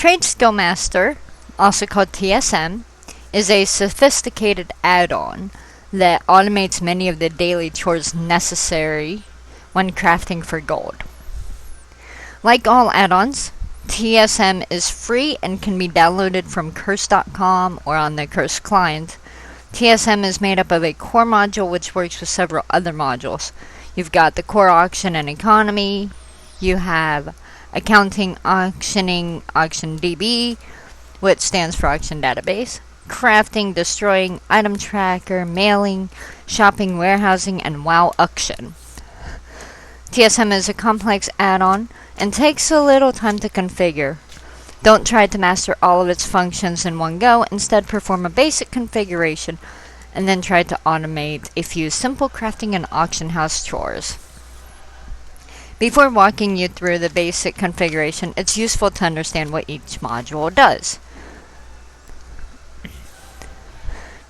Tradeskill Master, also called TSM, is a sophisticated add-on that automates many of the daily chores necessary when crafting for gold. Like all add-ons, TSM is free and can be downloaded from curse.com or on the Curse client. TSM is made up of a core module which works with several other modules. You've got the core auction and economy, you have accounting, auctioning, auction DB, which stands for auction database, crafting, destroying, item tracker, mailing, shopping, warehousing, and WoW auction. TSM is a complex add-on and takes a little time to configure. Don't try to master all of its functions in one go. Instead, perform a basic configuration and then try to automate a few simple crafting and auction house chores. Before walking you through the basic configuration, it's useful to understand what each module does.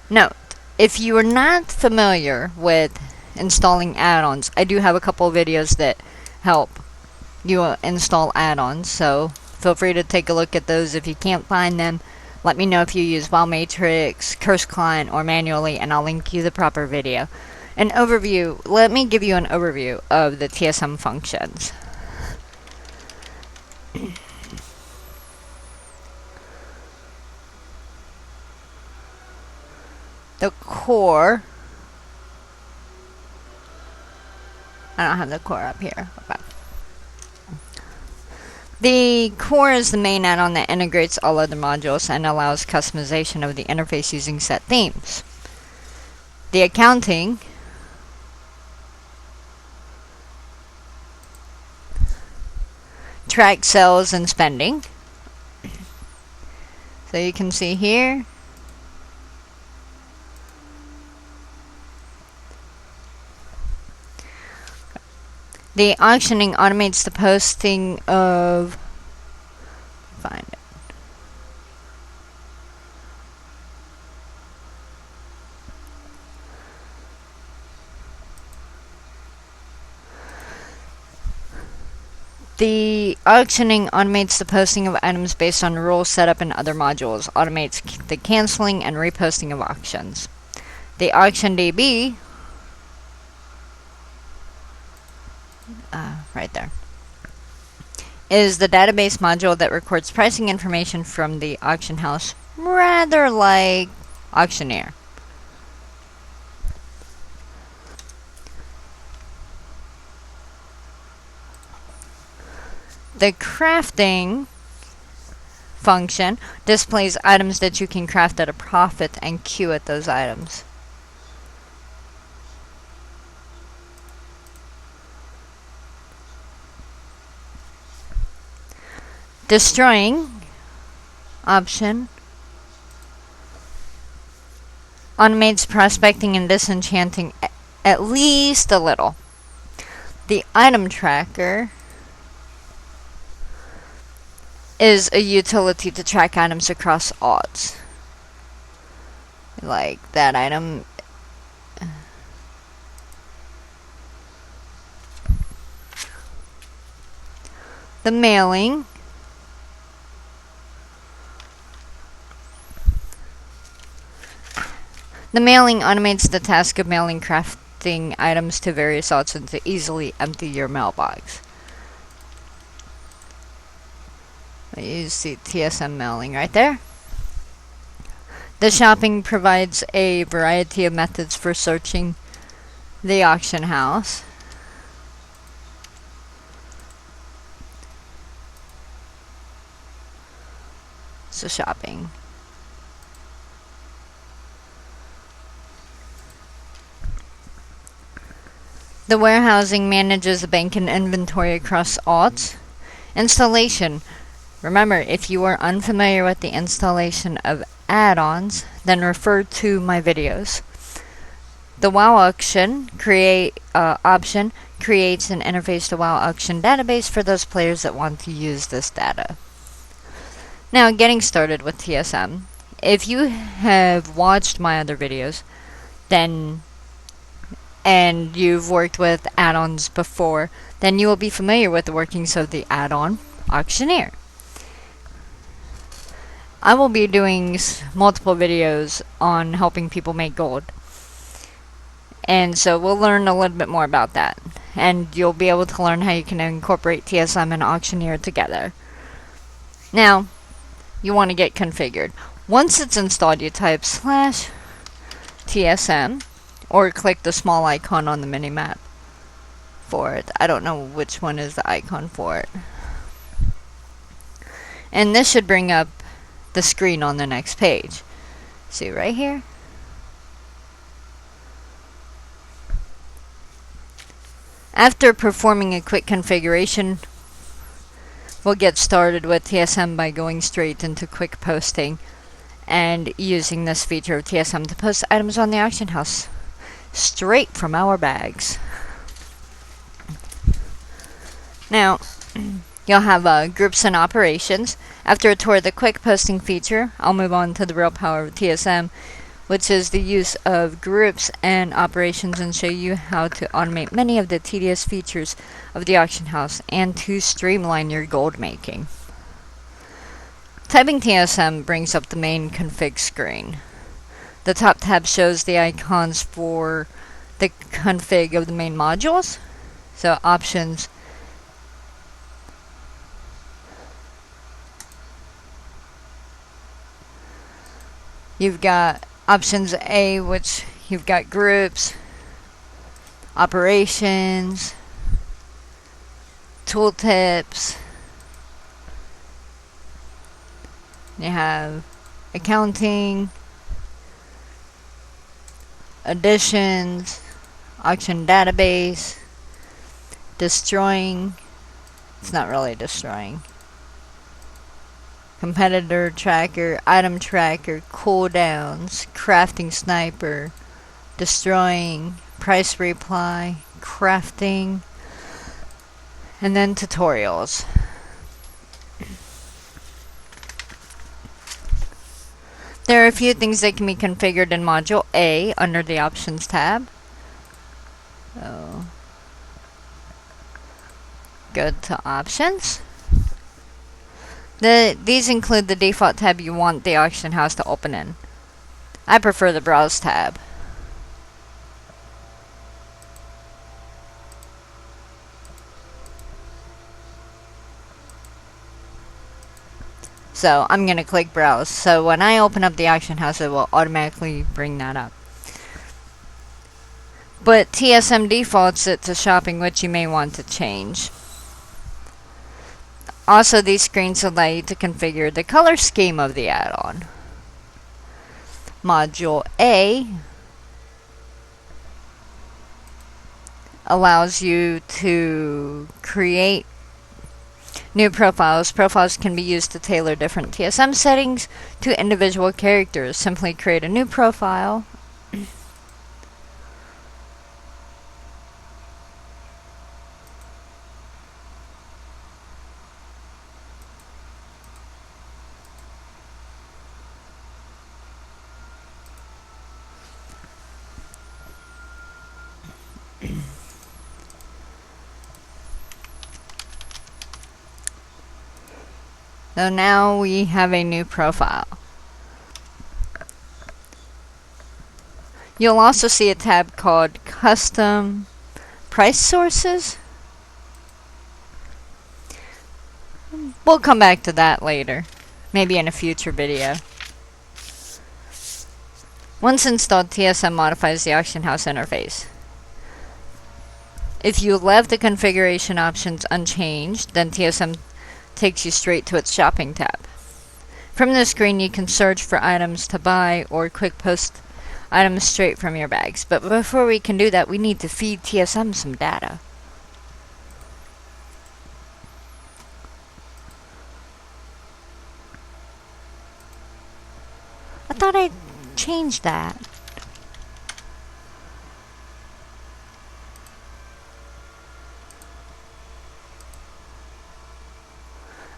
Note, if you are not familiar with installing add-ons, I do have a couple of videos that help you install add-ons, so feel free to take a look at those. If you can't find them, let me know if you use WoW Matrix, Curse Client, or manually, and I'll link you the proper video. Let me give you an overview of the TSM functions. The core, I don't have the core up here. Okay. The core is the main add-on that integrates all other modules and allows customization of the interface using set themes. The accounting tracks sales and spending. So you can see here. The auctioning automates the posting of, find it. The auctioning automates the posting of items based on rules set up in other modules, automates the canceling and reposting of auctions. The auction DB, right there, is the database module that records pricing information from the auction house, rather like Auctioneer. The crafting function displays items that you can craft at a profit and queue at those items. Destroying option automates prospecting and disenchanting at least a little. The item tracker is a utility to track items across odds. Like that item. The mailing automates the task of mailing crafting items to various odds and to easily empty your mailbox. You see TSM mailing right there. The shopping provides a variety of methods for searching the auction house. So shopping. The warehousing manages the bank and inventory across odds. Installation. Remember, if you are unfamiliar with the installation of add-ons, then refer to my videos. The WoW auction option creates an interface to WoW auction database for those players that want to use this data. Now, getting started with TSM. If you have watched my other videos, and you've worked with add-ons before, then you will be familiar with the workings of the add-on Auctioneer. I will be doing multiple videos on helping people make gold. And so we'll learn a little bit more about that. And you'll be able to learn how you can incorporate TSM and Auctioneer together. Now, you want to get configured. Once it's installed, you type /TSM or click the small icon on the minimap for it. I don't know which one is the icon for it. And this should bring up the screen on the next page. See right here? After performing a quick configuration, we'll get started with TSM by going straight into quick posting and using this feature of TSM to post items on the auction house straight from our bags. Now, you'll have groups and operations. After a tour of the quick posting feature, I'll move on to the real power of TSM, which is the use of groups and operations, and show you how to automate many of the tedious features of the auction house and to streamline your gold making. Typing TSM brings up the main config screen. The top tab shows the icons for the config of the main modules. So options, you've got options A, which you've got groups, operations, tooltips, you have accounting, additions, auction database, destroying, it's not really destroying, competitor tracker, item tracker, cooldowns, crafting sniper, destroying, price reply, crafting, and then tutorials. There are a few things that can be configured in Module A under the Options tab. So, go to Options. These include the default tab you want the auction house to open in. I prefer the Browse tab. So I'm going to click Browse. So when I open up the auction house, it will automatically bring that up. But TSM defaults it to shopping, which you may want to change. Also, these screens allow you to configure the color scheme of the add-on. Module A allows you to create new profiles. Profiles can be used to tailor different TSM settings to individual characters. Simply create a new profile. So now we have a new profile. You'll also see a tab called Custom Price Sources. We'll come back to that later, maybe in a future video. Once installed, TSM modifies the auction house interface. If you left the configuration options unchanged, then TSM takes you straight to its shopping tab. From the screen, you can search for items to buy or quick post items straight from your bags. But before we can do that, we need to feed TSM some data. I thought I changed that.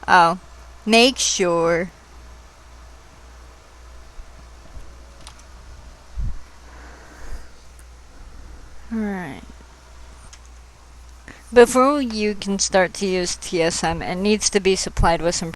Oh, make sure alright. Before you can start to use TSM, it needs to be supplied with some